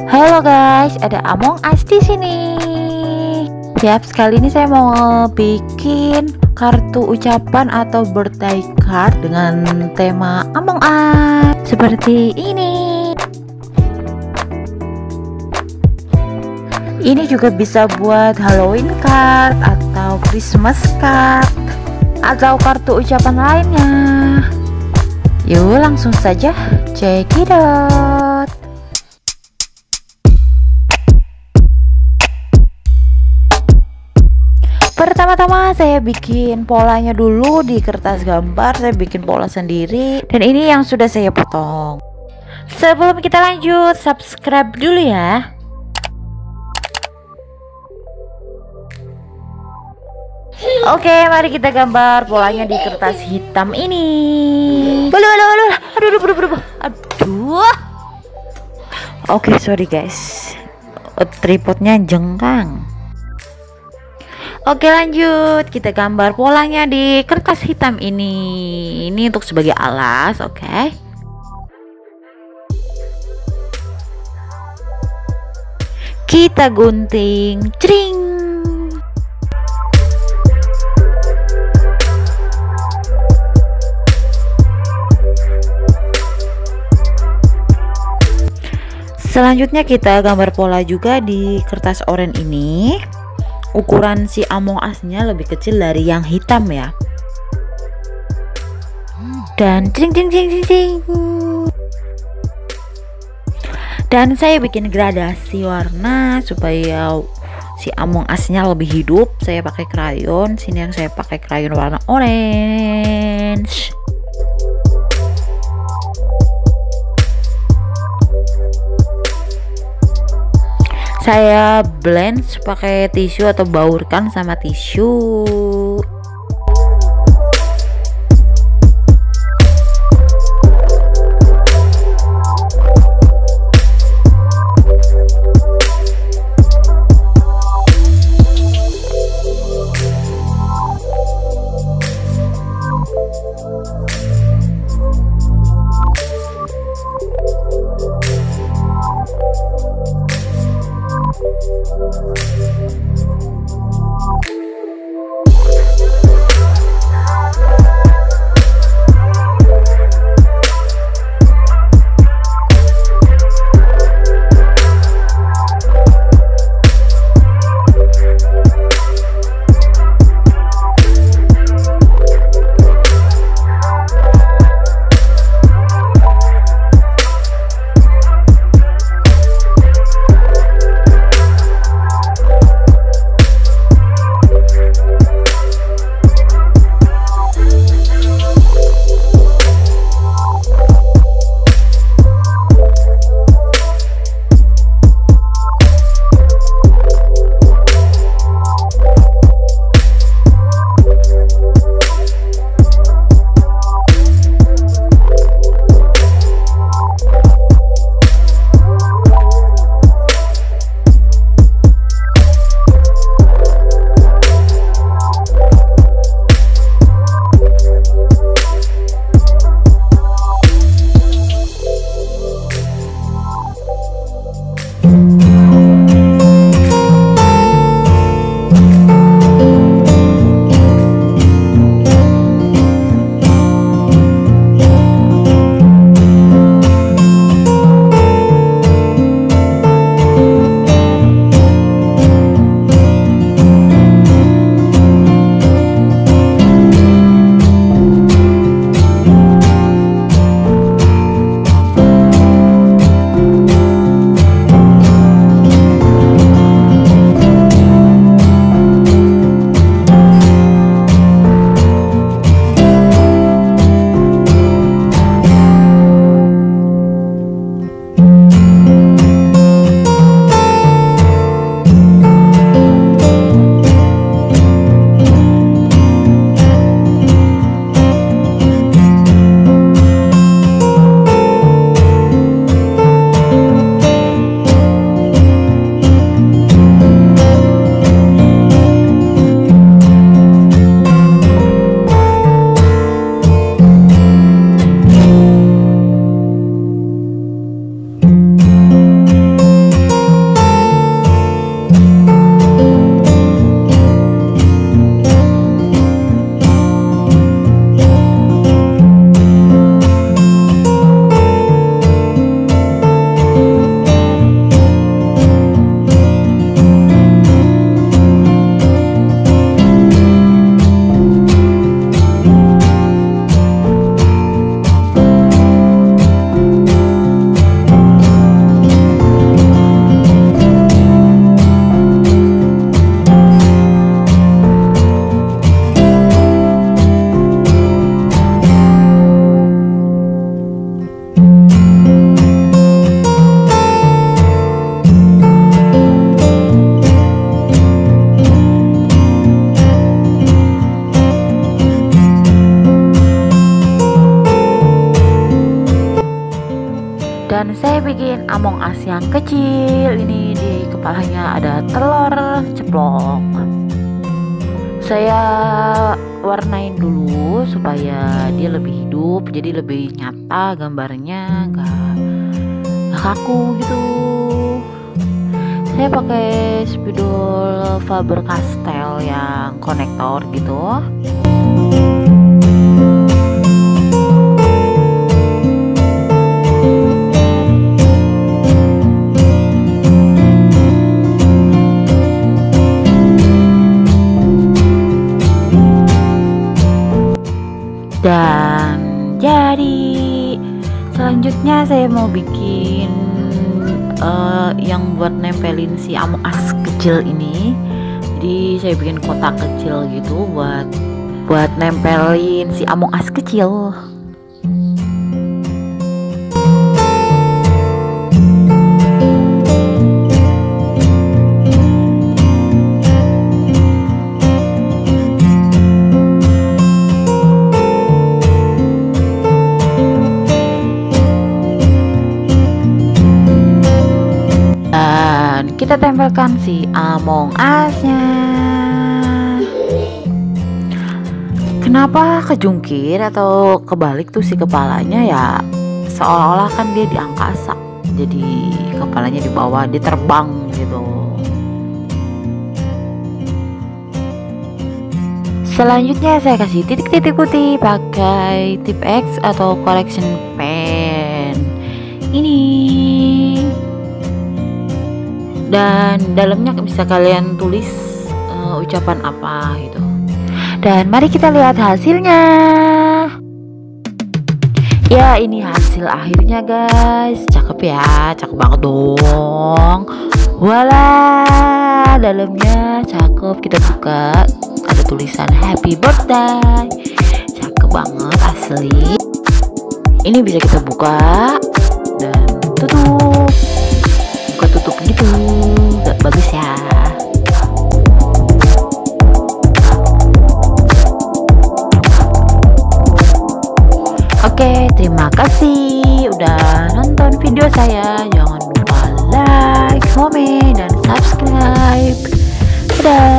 Halo guys, ada Among Us di sini. Siap, sekali ini saya mau bikin kartu ucapan atau birthday card dengan tema Among Us seperti ini. Ini juga bisa buat Halloween card atau Christmas card atau kartu ucapan lainnya. Yuk langsung saja check it out. Pertama-tama saya bikin polanya dulu di kertas gambar. Saya bikin pola sendiri dan ini yang sudah saya potong. Sebelum kita lanjut, subscribe dulu ya. Oke, mari kita gambar polanya di kertas hitam ini. Aduh. Oke, sorry guys, tripodnya jengkang. Oke, lanjut, kita gambar polanya di kertas hitam ini. Ini untuk sebagai alas, oke. Kita gunting, cring. Selanjutnya kita gambar pola juga di kertas oranye ini. Ukuran si Among Us-nya lebih kecil dari yang hitam ya. Dan cing. Dan saya bikin gradasi warna supaya si Among Us-nya lebih hidup. Saya pakai krayon. Sini yang saya pakai krayon warna orange. Saya blend pakai tisu atau baurkan sama tisu. Among Us yang kecil. Ini di kepalanya ada telur ceplok. Saya warnain dulu supaya dia lebih hidup, jadi lebih nyata gambarnya, nggak kaku gitu. Saya pakai spidol Faber-Castell yang konektor gitu. Dan jadi selanjutnya saya mau bikin yang buat nempelin si Among Us kecil ini. Jadi saya bikin kotak kecil gitu buat nempelin si Among Us kecil. Kita tempelkan si Among Us-nya. Kenapa kejungkir atau kebalik tuh si kepalanya ya? Seolah-olah kan dia di angkasa, jadi kepalanya di bawah, dia terbang gitu. Selanjutnya saya kasih titik-titik putih pakai tip X atau correction pen ini. Dan dalamnya bisa kalian tulis ucapan apa gitu. Dan mari kita lihat hasilnya. Ya, ini hasil akhirnya guys. Cakep ya, cakep banget dong. Walah, dalamnya cakep. Kita buka, ada tulisan happy birthday. Cakep banget asli. Ini bisa kita buka dan tutup. Buka tutup gitu, gak bagus ya. Oke, terima kasih udah nonton video saya. Jangan lupa like, comment, dan subscribe. Dadah.